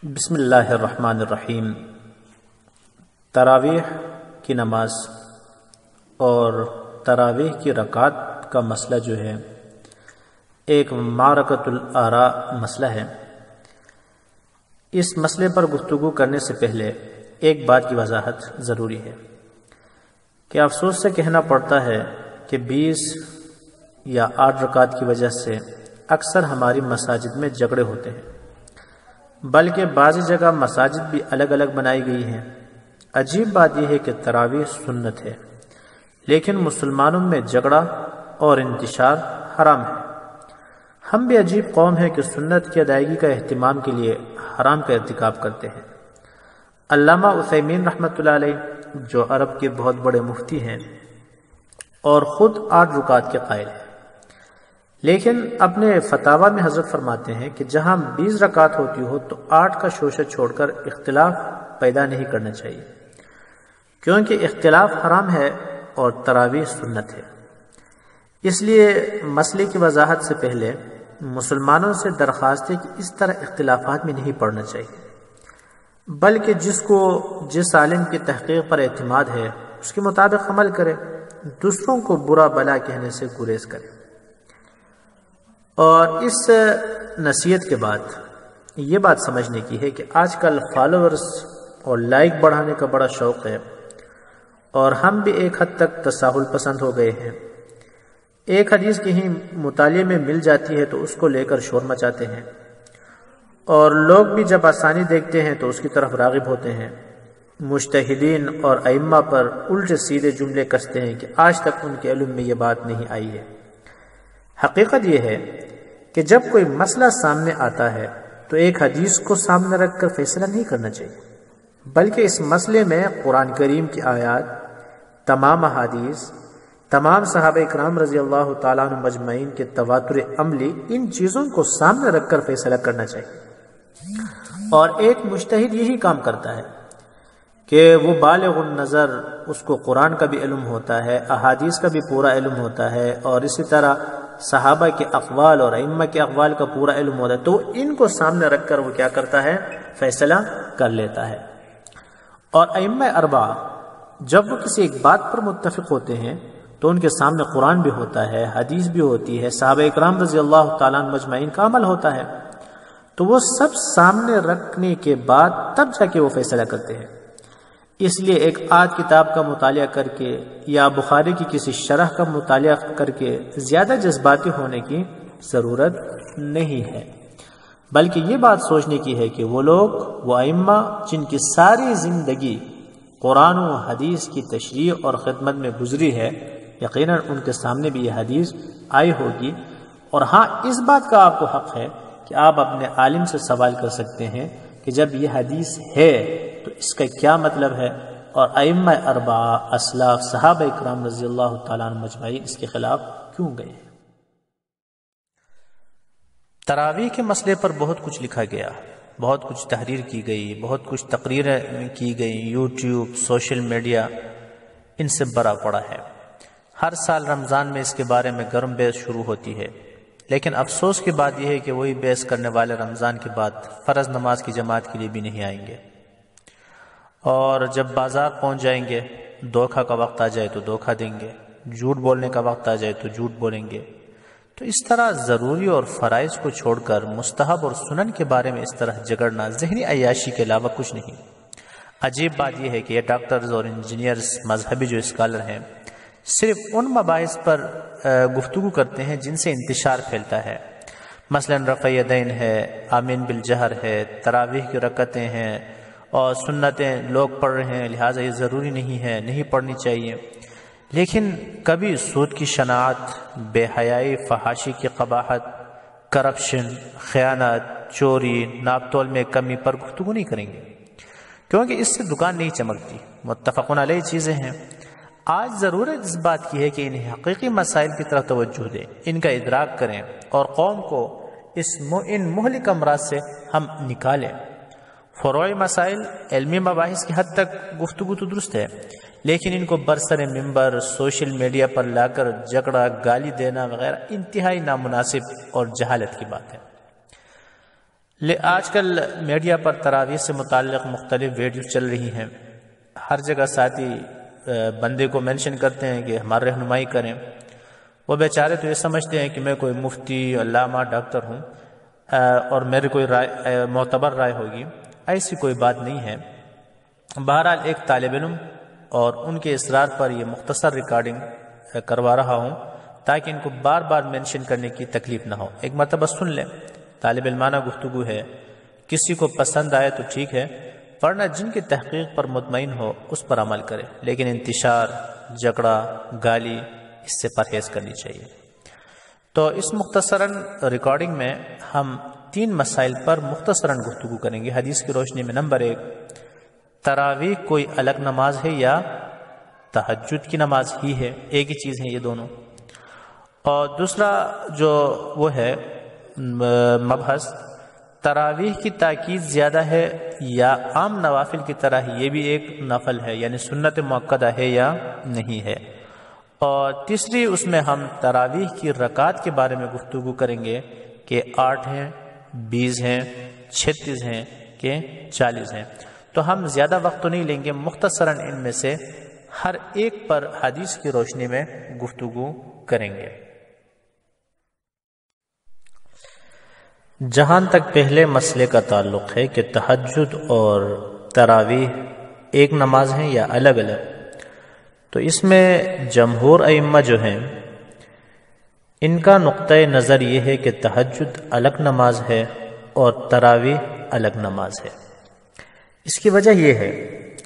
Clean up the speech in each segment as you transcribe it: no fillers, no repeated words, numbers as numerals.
بسم اللہ الرحمن الرحیم۔ تراویح کی نماز اور تراویح کی رکعت کا مسئلہ جو ہے ایک معرکۃ الآراء مسئلہ ہے۔ اس مسئلے پر گفتگو کرنے سے پہلے ایک بات کی وضاحت ضروری ہے کہ افسوس سے کہنا پڑتا ہے کہ 20 یا 8 رکعت کی وجہ سے اکثر ہماری مساجد میں جھگڑے ہوتے ہیں، بلکہ بعض جگہ مساجد بھی الگ الگ بنائی گئی ہیں۔ عجیب بات یہ ہے کہ تراویح سنت ہے، لیکن مسلمانوں میں جھگڑا اور انتشار حرام ہے۔ ہم بھی عجیب قوم ہے کہ سنت کی ادائیگی کا اہتمام کے لیے حرام کا ارتکاب کرتے ہیں۔ علامہ عثیمین رحمۃ اللہ علیہ جو عرب کے بہت بڑے مفتی ہیں اور خود 8 رکعت کے قائل ہیں، لیکن اپنے فتاویٰ میں حضرت فرماتے ہیں کہ جہاں 20 رکعت ہوتی ہو تو 8 کا شوشہ چھوڑ کر اختلاف پیدا نہیں کرنا چاہیے، کیونکہ اختلاف حرام ہے اور تراویح سنت ہے۔ اس لیے مسئلے کی وضاحت سے پہلے مسلمانوں سے درخواست ہے کہ اس طرح اختلافات میں نہیں پڑنا چاہیے، بلکہ جس عالم کی تحقیق پر اعتماد ہے اس کے مطابق عمل کرے، دوسروں کو برا بلا کہنے سے گریز کرے۔ اور اس نصیحت کے بعد یہ بات سمجھنے کی ہے کہ آج کل فالوورز اور لائک بڑھانے کا بڑا شوق ہے، اور ہم بھی ایک حد تک تساہل پسند ہو گئے ہیں۔ ایک حدیث کہیں مطالعے میں مل جاتی ہے تو اس کو لے کر شور مچاتے ہیں، اور لوگ بھی جب آسانی دیکھتے ہیں تو اس کی طرف راغب ہوتے ہیں۔ مجتہدین اور ائمہ پر الٹے سیدھے جملے کستے ہیں کہ آج تک ان کے علم میں یہ بات نہیں آئی ہے۔ حقیقت یہ ہے کہ جب کوئی مسئلہ سامنے آتا ہے تو ایک حدیث کو سامنے رکھ کر فیصلہ نہیں کرنا چاہیے، بلکہ اس مسئلے میں قرآن کریم کی آیات، تمام احادیث، تمام صحابہ اکرام رضی اللہ تعالیٰ عنہ مجمعین کے تواتر عملی، ان چیزوں کو سامنے رکھ کر فیصلہ کرنا چاہیے۔ اور ایک مجتہد یہی کام کرتا ہے کہ وہ بالغ النظر، اس کو قرآن کا بھی علم ہوتا ہے، احادیث کا بھی پورا علم ہوتا ہے، اور اسی طرح صحابہ کے اقوال اور ائمہ کے اقوال کا پورا علم ہوتا ہے، تو ان کو سامنے رکھ کر وہ کیا کرتا ہے؟ فیصلہ کر لیتا ہے۔ اور ائمہ اربعہ جب وہ کسی ایک بات پر متفق ہوتے ہیں تو ان کے سامنے قرآن بھی ہوتا ہے، حدیث بھی ہوتی ہے، صحابہ اکرام رضی اللہ تعالیٰ عنہ مجمعین کا عمل ہوتا ہے، تو وہ سب سامنے رکھنے کے بعد تب جا کے وہ فیصلہ کرتے ہیں۔ اس لیے ایک آدھ کتاب کا مطالعہ کر کے یا بخاری کی کسی شرح کا مطالعہ کر کے زیادہ جذباتی ہونے کی ضرورت نہیں ہے، بلکہ یہ بات سوچنے کی ہے کہ وہ لوگ، وہ ائمہ جن کی ساری زندگی قرآن و حدیث کی تشریح اور خدمت میں گزری ہے، یقیناً ان کے سامنے بھی یہ حدیث آئی ہوگی۔ اور ہاں، اس بات کا آپ کو حق ہے کہ آپ اپنے عالم سے سوال کر سکتے ہیں کہ جب یہ حدیث ہے تو اس کا کیا مطلب ہے، اور ائمہ اربعہ، اسلاف، صحابہ اکرام رضی اللہ تعالیٰ عنہ مجمعین اس کے خلاف کیوں گئے۔ تراویح کے مسئلے پر بہت کچھ لکھا گیا، بہت کچھ تحریر کی گئی، بہت کچھ تقریریں کی گئی، یوٹیوب، سوشل میڈیا ان سے بھرا پڑا ہے۔ ہر سال رمضان میں اس کے بارے میں گرم بحث شروع ہوتی ہے، لیکن افسوس کی بات یہ ہے کہ وہی بحث کرنے والے رمضان کے بعد فرض نماز کی جماعت کے لیے بھی نہیں آئیں گے، اور جب بازار پہنچ جائیں گے، دھوکہ کا وقت آ جائے تو دھوکہ دیں گے، جھوٹ بولنے کا وقت آ جائے تو جھوٹ بولیں گے۔ تو اس طرح ضروری اور فرائض کو چھوڑ کر مستحب اور سنن کے بارے میں اس طرح جھگڑنا ذہنی عیاشی کے علاوہ کچھ نہیں۔ عجیب بات یہ ہے کہ یہ ڈاکٹرز اور انجینئرز، مذہبی جو اسکالر ہیں، صرف ان مباحث پر گفتگو کرتے ہیں جن سے انتشار پھیلتا ہے، مثلا رفع یدین ہے، آمین بالجہر ہے، تراویح کی رکعتیں ہیں، اور سنتیں لوگ پڑھ رہے ہیں لہٰذا یہ ضروری نہیں ہے، نہیں پڑھنی چاہیے، لیکن کبھی سود کی شناعت، بے حیائی، فحاشی کی قباحت، کرپشن، خیانت، چوری، ناپ تول میں کمی پر گفتگو نہیں کریں گے، کیونکہ اس سے دکان نہیں چمکتی، متفقون علیہ چیزیں ہیں۔ آج ضرورت اس بات کی ہے کہ ان حقیقی مسائل کی طرف توجہ دیں، ان کا ادراک کریں، اور قوم کو ان مہلک امراض سے ہم نکالیں۔ فروعی مسائل، علمی مباحث کی حد تک گفتگو تو درست ہے، لیکن ان کو برسر ممبر، سوشل میڈیا پر لا کر جھگڑا، گالی دینا وغیرہ انتہائی نامناسب اور جہالت کی بات ہے۔ آج کل میڈیا پر تراویح سے متعلق مختلف ویڈیوز چل رہی ہیں، ہر جگہ ساتھی بندے کو مینشن کرتے ہیں کہ ہماری رہنمائی کریں۔ وہ بیچارے تو یہ سمجھتے ہیں کہ میں کوئی مفتی، علامہ، ڈاکٹر ہوں اور میری کوئی رائے معتبر رائے ہوگی۔ ایسی کوئی بات نہیں ہے۔ بہرحال ایک طالب علم اور ان کے اصرار پر یہ مختصر ریکارڈنگ کروا رہا ہوں تاکہ ان کو بار بار مینشن کرنے کی تکلیف نہ ہو۔ ایک مرتبہ سن لیں، طالب علمانہ گفتگو ہے، کسی کو پسند آئے تو ٹھیک ہے، ورنہ جن کی تحقیق پر مطمئن ہو اس پر عمل کرے، لیکن انتشار، جھگڑا، گالی اس سے پرہیز کرنی چاہیے۔ تو اس مختصراً ریکارڈنگ میں ہم 3 مسائل پر مختصراً گفتگو کریں گے حدیث کی روشنی میں۔ نمبر 1، تراویح کوئی الگ نماز ہے یا تہجد کی نماز ہی ہے؟ ایک ہی چیز ہے یہ دونوں۔ اور دوسرا جو وہ ہے مبحث، تراویح کی تاکید زیادہ ہے یا عام نوافل کی طرح یہ بھی ایک نفل ہے، یعنی سنت مؤکدہ ہے یا نہیں ہے۔ اور تیسری اس میں ہم تراویح کی رکعات کے بارے میں گفتگو کریں گے کہ 8 ہیں، 20 ہیں، 36 ہیں کہ 40 ہیں۔ تو ہم زیادہ وقت تو نہیں لیں گے، مختصراً ان میں سے ہر ایک پر حدیث کی روشنی میں گفتگو کریں گے۔ جہاں تک پہلے مسئلے کا تعلق ہے کہ تہجد اور تراویح ایک نماز ہیں یا الگ الگ، تو اس میں جمہور ائمہ جو ہیں ان کا نقطۂ نظر یہ ہے کہ تہجد الگ نماز ہے اور تراویح الگ نماز ہے۔ اس کی وجہ یہ ہے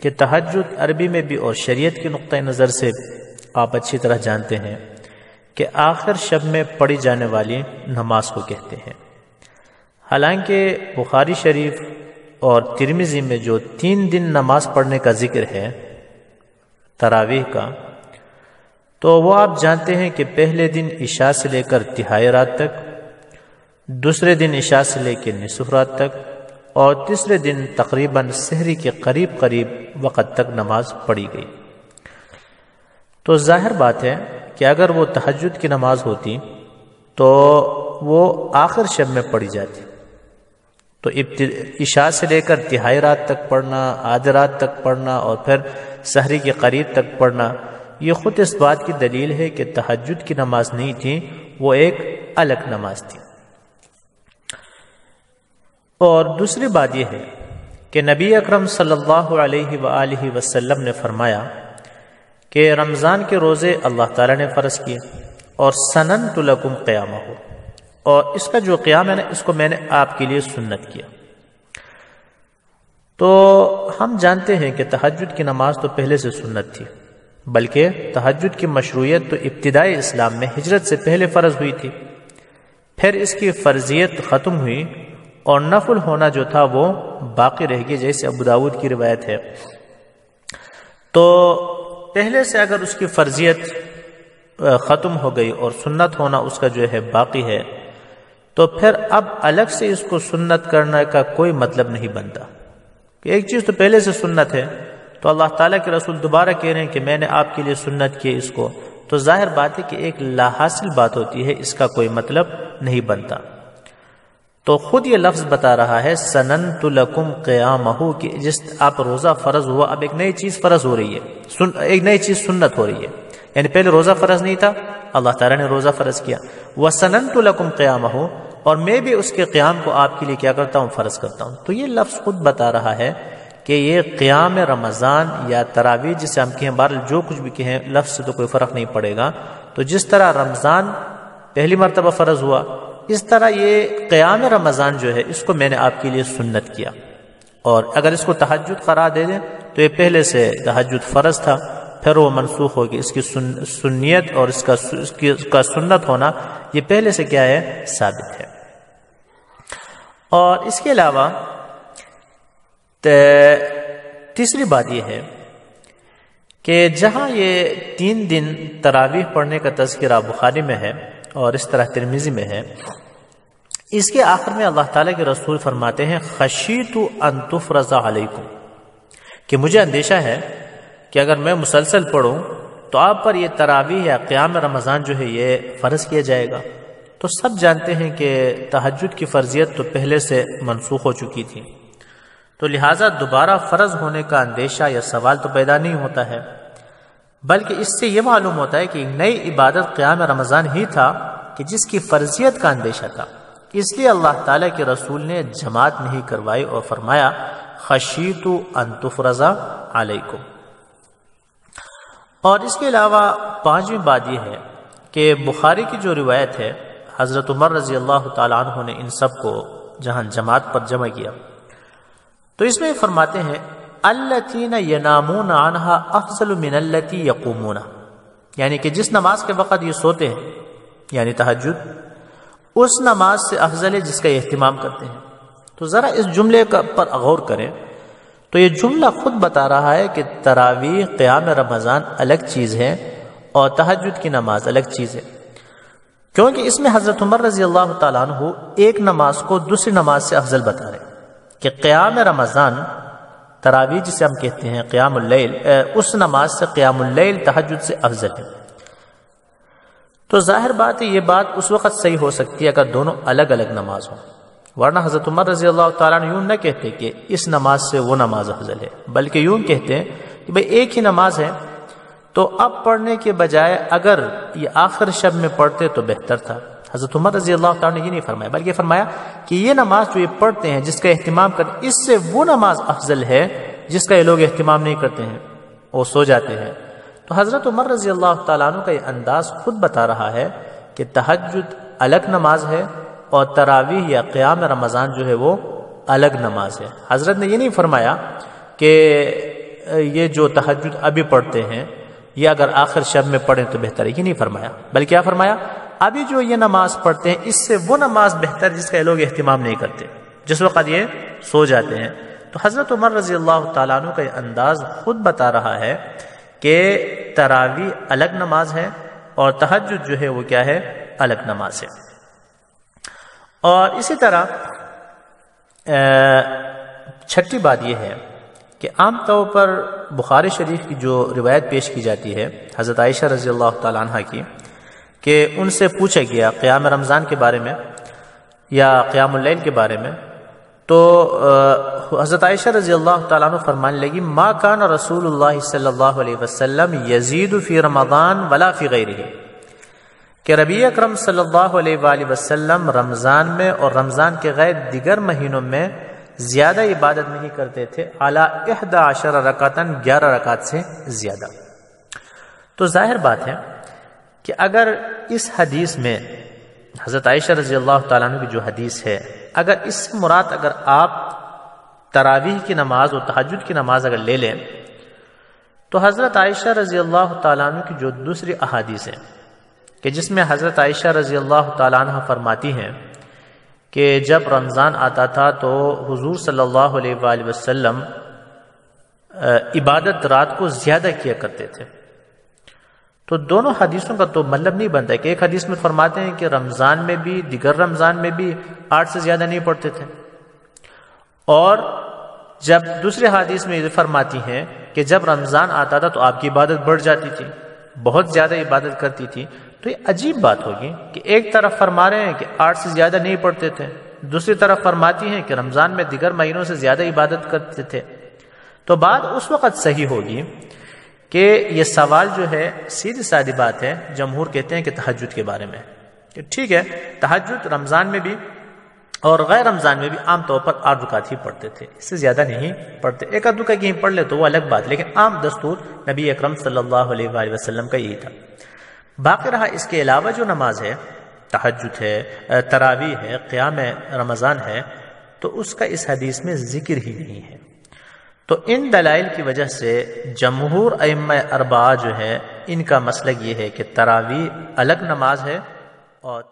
کہ تہجد عربی میں بھی اور شریعت کے نقطۂ نظر سے آپ اچھی طرح جانتے ہیں کہ آخر شب میں پڑھی جانے والی نماز کو کہتے ہیں۔ حالانکہ بخاری شریف اور ترمذی میں جو 3 دن نماز پڑھنے کا ذکر ہے تراویح کا، تو وہ آپ جانتے ہیں کہ پہلے دن عشاء سے لے کر تہائی رات تک، دوسرے دن عشاء سے لے کے نصف رات تک، اور تیسرے دن تقریباً سحری کے قریب وقت تک نماز پڑھی گئی۔ تو ظاہر بات ہے کہ اگر وہ تہجد کی نماز ہوتی تو وہ آخر شب میں پڑھی جاتی، تو عشاء سے لے کر تہائی رات تک پڑھنا، آدھی رات تک پڑھنا اور پھر سحری کے قریب تک پڑھنا، یہ خود اس بات کی دلیل ہے کہ تہجد کی نماز نہیں تھی، وہ ایک الگ نماز تھی۔ اور دوسری بات یہ ہے کہ نبی اکرم صلی اللہ علیہ وآلہ وسلم نے فرمایا کہ رمضان کے روزے اللہ تعالیٰ نے فرض کیے اور سننت لکم قیامہ ہو، اور اس کا جو قیام ہے نا، اس کو میں نے آپ کے لیے سنت کیا۔ تو ہم جانتے ہیں کہ تہجد کی نماز تو پہلے سے سنت تھی، بلکہ تہجد کی مشروعیت تو ابتدائی اسلام میں ہجرت سے پہلے فرض ہوئی تھی، پھر اس کی فرضیت ختم ہوئی اور نفل ہونا جو تھا وہ باقی رہ گیا، جیسے ابو داؤد کی روایت ہے۔ تو پہلے سے اگر اس کی فرضیت ختم ہو گئی اور سنت ہونا اس کا جو ہے باقی ہے، تو پھر اب الگ سے اس کو سنت کرنے کا کوئی مطلب نہیں بنتا۔ ایک چیز تو پہلے سے سنت ہے، تو اللہ تعالیٰ کے رسول دوبارہ کہہ رہے ہیں کہ میں نے آپ کے لیے سنت کی اس کو، تو ظاہر بات ہے کہ ایک لا حاصل بات ہوتی ہے، اس کا کوئی مطلب نہیں بنتا۔ تو خود یہ لفظ بتا رہا ہے سننت لکم قیامہ، کہ جس آپ روزہ فرض ہوا، اب ایک نئی چیز فرض ہو رہی ہے، ایک نئی چیز سنت ہو رہی ہے، یعنی پہلے روزہ فرض نہیں تھا، اللہ تعالیٰ نے روزہ فرض کیا، وَسَنَنْتُ لَكُمْ قِيَامَهُ، اور میں بھی اس کے قیام کو آپ کے لیے کیا کرتا ہوں، فرض کرتا ہوں۔ تو یہ لفظ خود بتا رہا ہے کہ یہ قیام رمضان یا تراویح جسے ہم کہیں، بہرحال جو کچھ بھی کہیں، لفظ سے تو کوئی فرق نہیں پڑے گا۔ تو جس طرح رمضان پہلی مرتبہ فرض ہوا، اس طرح یہ قیام رمضان جو ہے اس کو میں نے آپ کے لیے سنت کیا، اور اگر اس کو تہجد قرار دے دیں تو یہ پہلے سے تہجد فرض تھا، پھر وہ منسوخ ہوگی، اس کی سنیت اور اس کا سنت ہونا یہ پہلے سے کیا ہے، ثابت ہے۔ اور اس کے علاوہ تیسری بات یہ ہے کہ جہاں یہ 3 دن تراویح پڑھنے کا تذکرہ بخاری میں ہے اور اس طرح ترمذی میں ہے، اس کے آخر میں اللہ تعالیٰ کے رسول فرماتے ہیں خشیت ان تفرض علیکم، کہ مجھے اندیشہ ہے کہ اگر میں مسلسل پڑھوں تو آپ پر یہ تراویح یا قیام رمضان جو ہے یہ فرض کیا جائے گا، تو سب جانتے ہیں کہ تہجد کی فرضیت تو پہلے سے منسوخ ہو چکی تھی، تو لہٰذا دوبارہ فرض ہونے کا اندیشہ یا سوال تو پیدا نہیں ہوتا ہے، بلکہ اس سے یہ معلوم ہوتا ہے کہ نئی عبادت قیام رمضان ہی تھا کہ جس کی فرضیت کا اندیشہ تھا، اس لیے اللہ تعالیٰ کے رسول نے جماعت نہیں کروائی اور فرمایا خشیت ان تفرض علیکم۔ اور اس کے علاوہ پانچویں بات یہ ہے کہ بخاری کی جو روایت ہے، حضرت عمر رضی اللہ تعالیٰ عنہ نے ان سب کو جہاں جماعت پر جمع کیا تو اس میں فرماتے ہیں الذین ینامون عنہا افضل من التی یقومون، یعنی کہ جس نماز کے وقت یہ سوتے ہیں یعنی تہجد، اس نماز سے افضل ہے جس کا یہ اہتمام کرتے ہیں۔ تو ذرا اس جملے پر غور کریں تو یہ جملہ خود بتا رہا ہے کہ تراویح قیام رمضان الگ چیز ہے اور تہجد کی نماز الگ چیز ہے، کیونکہ اس میں حضرت عمر رضی اللہ تعالیٰ عنہ ایک نماز کو دوسری نماز سے افضل بتا رہے ہیں کہ قیام رمضان تراویح جسے ہم کہتے ہیں قیام اللیل، اس نماز سے قیام اللیل تہجد سے افضل ہے۔ تو ظاہر بات ہے یہ بات اس وقت صحیح ہو سکتی ہے اگر دونوں الگ الگ نماز ہوں، ورنہ حضرت عمر رضی اللہ تعالیٰ عنہ یوں نہ کہتے کہ اس نماز سے وہ نماز افضل ہے، بلکہ یوں کہتے ہیں کہ بھئی ایک ہی نماز ہے تو اب پڑھنے کے بجائے اگر یہ آخر شب میں پڑھتے تو بہتر تھا۔ حضرت عمر رضی اللہ تعالیٰ نے یہ نہیں فرمایا، بلکہ فرمایا کہ یہ نماز جو یہ پڑھتے ہیں جس کا اہتمام کرتے، اس سے وہ نماز افضل ہے جس کا یہ لوگ اہتمام نہیں کرتے ہیں، وہ سو جاتے ہیں۔ تو حضرت عمر رضی اللہ تعالیٰ عنہ کا یہ انداز خود بتا رہا ہے کہ تہجد الگ نماز ہے اور تراویح یا قیام رمضان جو ہے وہ الگ نماز ہے۔ حضرت نے یہ نہیں فرمایا کہ یہ جو تہجد ابھی پڑھتے ہیں یہ اگر آخر شب میں پڑھیں تو بہتر ہے، یہ نہیں فرمایا، بلکہ کیا فرمایا ابھی جو یہ نماز پڑھتے ہیں اس سے وہ نماز بہتر جس کا یہ لوگ اہتمام نہیں کرتے، جس وقت یہ سو جاتے ہیں۔ تو حضرت عمر رضی اللہ تعالیٰ عنہ کا یہ انداز خود بتا رہا ہے کہ تراویح الگ نماز ہے اور تہجد جو ہے وہ کیا ہے، الگ نماز ہے۔ اور اسی طرح چھٹی بات یہ ہے کہ عام طور پر بخاری شریف کی جو روایت پیش کی جاتی ہے حضرت عائشہ رضی اللہ تعالیٰ عنہ کی، کہ ان سے پوچھا گیا قیام رمضان کے بارے میں یا قیام اللیل کے بارے میں، تو حضرت عائشہ رضی اللہ تعالیٰ عنہ فرمانے لگی ما کان رسول اللہ صلی اللہ علیہ وسلم یزید فی رمضان ولا فی غیرہ، کہ نبی اکرم صلی اللہ علیہ وآلہ وسلم رمضان میں اور رمضان کے غیر دیگر مہینوں میں زیادہ عبادت نہیں کرتے تھے، اعلیٰ 11 رکعتاً 11 رکعت سے زیادہ۔ تو ظاہر بات ہے کہ اگر اس حدیث میں حضرت عائشہ رضی اللہ تعالیٰ عنہ کی جو حدیث ہے، اگر اس سے مراد اگر آپ تراویح کی نماز اور تہجد کی نماز اگر لے لیں تو حضرت عائشہ رضی اللہ تعالیٰ عنہ کی جو دوسری احادیث ہیں کہ جس میں حضرت عائشہ رضی اللہ تعالیٰ عنہ فرماتی ہیں کہ جب رمضان آتا تھا تو حضور صلی اللہ علیہ وآلہ وسلم عبادت رات کو زیادہ کیا کرتے تھے، تو دونوں حدیثوں کا تو مطلب نہیں بنتا ہے کہ ایک حدیث میں فرماتے ہیں کہ رمضان میں بھی دیگر رمضان میں بھی 8 سے زیادہ نہیں پڑھتے تھے، اور جب دوسرے حدیث میں یہ فرماتی ہیں کہ جب رمضان آتا تھا تو آپ کی عبادت بڑھ جاتی تھی، بہت زیادہ عبادت کرتی تھی۔ تو یہ عجیب بات ہوگی کہ ایک طرف فرما رہے ہیں کہ 8 سے زیادہ نہیں پڑھتے تھے، دوسری طرف فرماتی ہیں کہ رمضان میں دیگر مہینوں سے زیادہ عبادت کرتے تھے۔ تو بات اس وقت صحیح ہوگی کہ یہ سوال جو ہے سیدھی سادی بات ہے، جمہور کہتے ہیں کہ تہجد کے بارے میں، کہ ٹھیک ہے تہجد رمضان میں بھی اور غیر رمضان میں بھی عام طور پر 8 رکعت ہی پڑھتے تھے، اس سے زیادہ نہیں پڑھتے، ایک آدھ رکعت کہیں پڑھ لے تو وہ الگ بات، لیکن عام دستور نبی اکرم صلی اللہ علیہ وآلہ وسلم کا یہی تھا۔ باقی رہا اس کے علاوہ جو نماز ہے، تہجد ہے، تراویح ہے، قیام رمضان ہے، تو اس کا اس حدیث میں ذکر ہی نہیں ہے۔ تو ان دلائل کی وجہ سے جمہور ائمہ اربعہ جو ہے ان کا مسلک یہ ہے کہ تراویح الگ نماز ہے اور